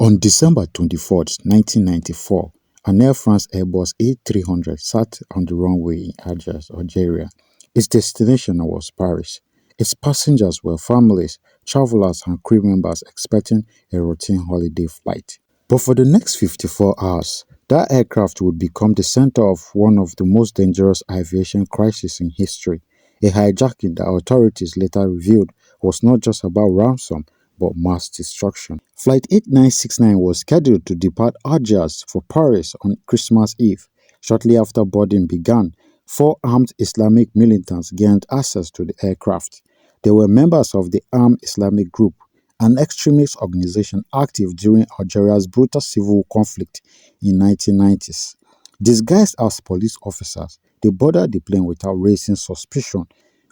On December 24, 1994, an Air France Airbus A300 sat on the runway in Algiers, Algeria. Its destination was Paris. Its passengers were families, travelers and crew members expecting a routine holiday flight. But for the next 54 hours, that aircraft would become the center of one of the most dangerous aviation crises in history, a hijacking that authorities later revealed was not just about ransom, but mass destruction. Flight 8969 was scheduled to depart Algiers for Paris on Christmas Eve. Shortly after boarding began, four armed Islamic militants gained access to the aircraft. They were members of the Armed Islamic Group, an extremist organization active during Algeria's brutal civil conflict in the 1990s. Disguised as police officers, they boarded the plane without raising suspicion.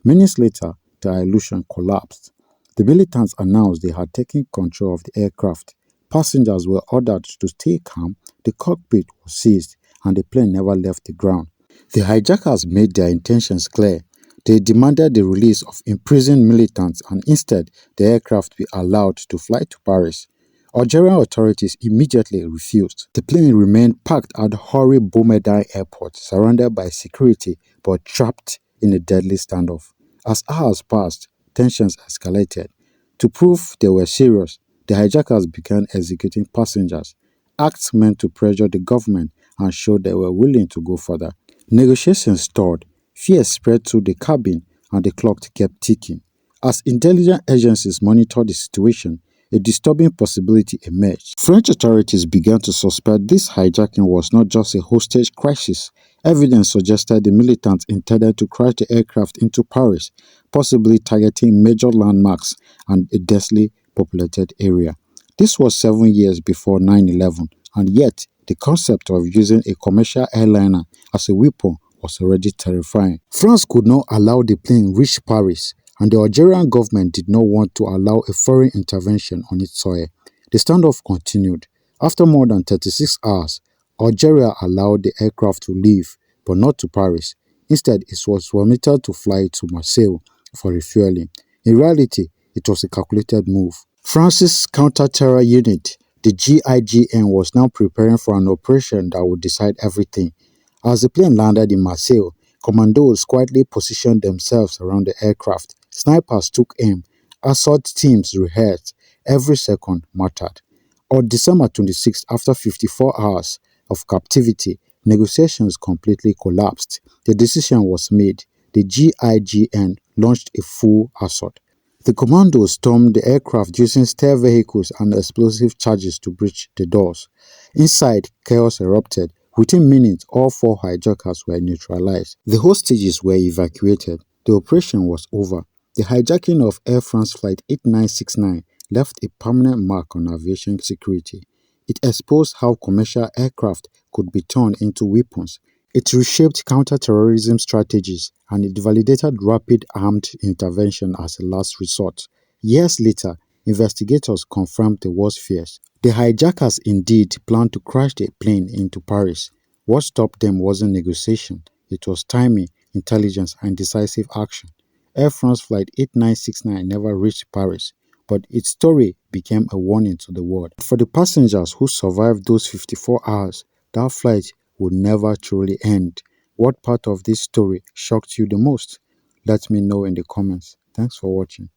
Minutes later, the illusion collapsed. The militants announced they had taken control of the aircraft. Passengers were ordered to stay calm, the cockpit was seized, and the plane never left the ground. The hijackers made their intentions clear. They demanded the release of imprisoned militants and instead the aircraft be allowed to fly to Paris. Algerian authorities immediately refused. The plane remained parked at Hori Boumediene Airport, surrounded by security but trapped in a deadly standoff. As hours passed, tensions escalated. To prove they were serious, the hijackers began executing passengers, acts meant to pressure the government and show they were willing to go further. Negotiations stalled, fear spread through the cabin, and the clock kept ticking. As intelligence agencies monitored the situation, a disturbing possibility emerged. French authorities began to suspect this hijacking was not just a hostage crisis. Evidence suggested the militants intended to crash the aircraft into Paris, possibly targeting major landmarks and a densely populated area. This was 7 years before 9/11, and yet the concept of using a commercial airliner as a weapon was already terrifying. France could not allow the plane reach Paris, and the Algerian government did not want to allow a foreign intervention on its soil. The standoff continued. After more than 36 hours, Algeria allowed the aircraft to leave, but not to Paris. Instead, it was permitted to fly to Marseille for refueling. In reality, it was a calculated move. France's counter-terror unit, the GIGN, was now preparing for an operation that would decide everything. As the plane landed in Marseille, commandos quietly positioned themselves around the aircraft. Snipers took aim. Assault teams rehearsed. Every second mattered. On December 26, after 54 hours of captivity, negotiations completely collapsed. The decision was made. The GIGN launched a full assault. The commandos stormed the aircraft using stealth vehicles and explosive charges to breach the doors. Inside, chaos erupted. Within minutes, all four hijackers were neutralized. The hostages were evacuated. The operation was over. The hijacking of Air France Flight 8969 left a permanent mark on aviation security. It exposed how commercial aircraft could be turned into weapons. It reshaped counter-terrorism strategies, and it validated rapid armed intervention as a last resort. Years later, investigators confirmed the worst fears. The hijackers indeed planned to crash the plane into Paris. What stopped them wasn't negotiation. It was timing, intelligence, and decisive action. Air France Flight 8969 never reached Paris, but its story became a warning to the world. For the passengers who survived those 54 hours, that flight would never truly end. What part of this story shocked you the most? Let me know in the comments. Thanks for watching.